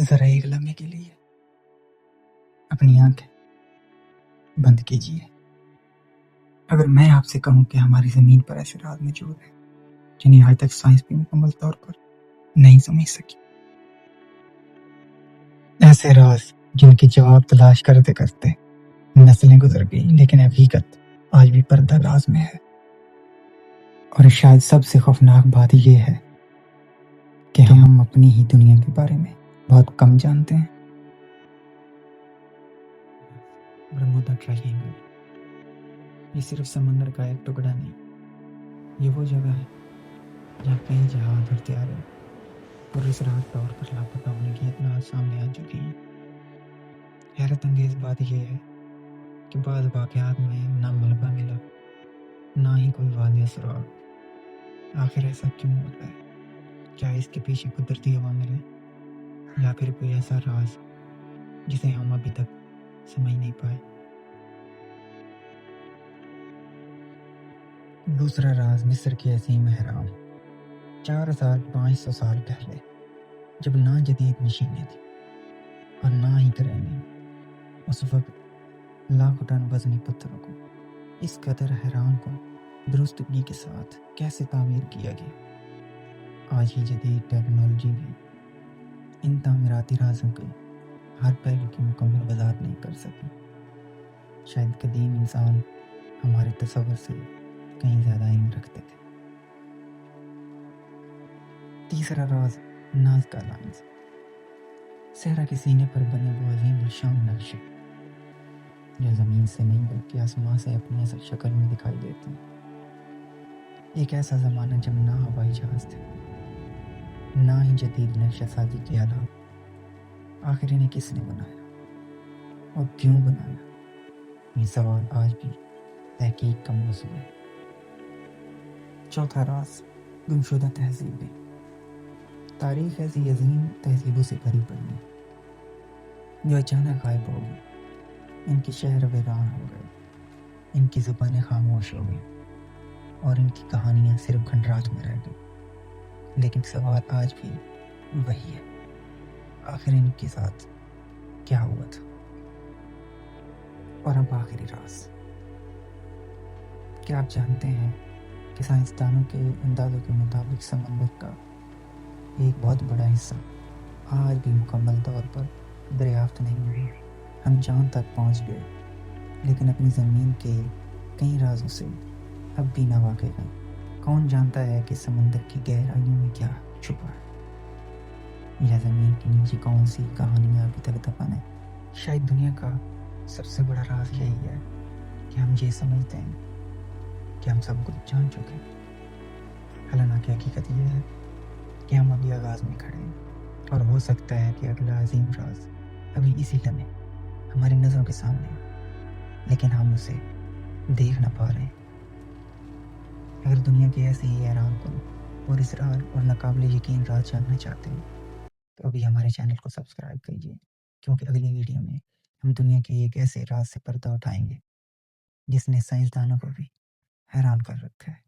ذرا ایک لمحے کے لیے اپنی آنکھیں بند کیجیے۔ اگر میں آپ سے کہوں کہ ہماری زمین پر ایسے راز موجود ہیں جنہیں آج تک سائنس بھی مکمل طور پر نہیں سمجھ سکی، ایسے راز جن کے جواب تلاش کرتے کرتے نسلیں گزر گئی، لیکن حقیقت آج بھی پردہ راز میں ہے۔ اور شاید سب سے خوفناک بات یہ ہے کہ ہم اپنی ہی دنیا کے بارے میں بہت کم جانتے ہیں۔ برمودا ٹرائینگل یہ صرف سمندر کا ایک ٹکڑا نہیں، یہ وہ جگہ ہے جہاں کئی جہاز اور طیارے پراسرار طور پر لاپتہ ہونے کی اطلاعات سامنے آ چکی ہیں۔ حیرت انگیز بات یہ ہے کہ بعض واقعات میں نہ ملبہ ملا، نہ ہی کوئی واضح سراغ۔ آخر ایسا کیوں ہوتا ہے؟ کیا اس کے پیچھے قدرتی عوامل ہیں یا پھر کوئی ایسا راز جسے ہم ابھی تک سمجھ نہیں پائے؟ دوسرا راز مصر کے عظیم اہرام۔ 4500 سال پہلے، جب نہ جدید مشینیں تھیں اور نہ ہی کرینے، اس وقت لاکھوں ٹن وزنی پتھروں کو اس قدر حیران کن درستگی کے ساتھ کیسے تعمیر کیا گیا؟ آج ہی جدید ٹیکنالوجی بھی ان تعمیراتی رازوں کے ہر پہلو کی مکمل وضاحت نہیں کر سکی۔ شاید قدیم انسان ہمارے تصور سے کہیں زیادہ علم رکھتے تھے۔ تیسرا راز نازکا لائنز۔ صحرا کے سینے پر بنے وہ عظیم الشان نقشے جو زمین سے نہیں بلکہ آسمان سے اپنی اصل شکل میں دکھائی دیتے ہیں۔ ایک ایسا زمانہ جب نہ ہوائی جہاز تھے، نہ ہی جدید نقشہ سازی کے آلات۔ آخر انہیں کس نے بنایا اور کیوں بنایا؟ یہ سوال آج بھی تحقیق کا موضوع ہے۔ چوتھا راز گمشدہ تہذیبیں۔ تاریخ ایسی عظیم تہذیبوں سے بھری پڑی ہے جو اچانک غائب ہو گئی۔ ان کے شہر ویران ہو گئے، ان کی زبانیں خاموش ہو گئی اور ان کی کہانیاں صرف کھنڈرات میں رہ گئی۔ لیکن سوال آج بھی وہی ہے، آخر ان کے ساتھ کیا ہوا تھا؟ اور اب آخری راز، کیا آپ جانتے ہیں کہ سائنسدانوں کے اندازوں کے مطابق سمندر کا ایک بہت بڑا حصہ آج بھی مکمل طور پر دریافت نہیں ہوا؟ ہم چاند تک پہنچ گئے، لیکن اپنی زمین کے کئی رازوں سے اب بھی ناواقف ہیں۔ کون جانتا ہے کہ سمندر کی گہرائیوں میں کیا چھپا ہے، یا زمین کے نیچے کون سی کہانیاں ابھی تک دفن ہیں؟ شاید دنیا کا سب سے بڑا راز یہی ہے کہ ہم یہ سمجھتے ہیں کہ ہم سب کچھ جان چکے ہیں، حالانکہ حقیقت یہ ہے کہ ہم ابھی آغاز میں کھڑے ہیں، اور ہو سکتا ہے کہ اگلا عظیم راز ابھی اسی لمحے ہماری نظروں کے سامنے ہے، لیکن ہم اسے دیکھ نہ پا رہے ہیں۔ اگر دنیا کے ایسے ہی حیران کن اور اسرار اور ناقابل یقین راز جاننا چاہتے ہیں تو ابھی ہمارے چینل کو سبسکرائب کیجیے، کیونکہ اگلی ویڈیو میں ہم دنیا کے ایک ایسے راز سے پردہ اٹھائیں گے جس نے سائنسدانوں کو بھی حیران کر رکھا ہے۔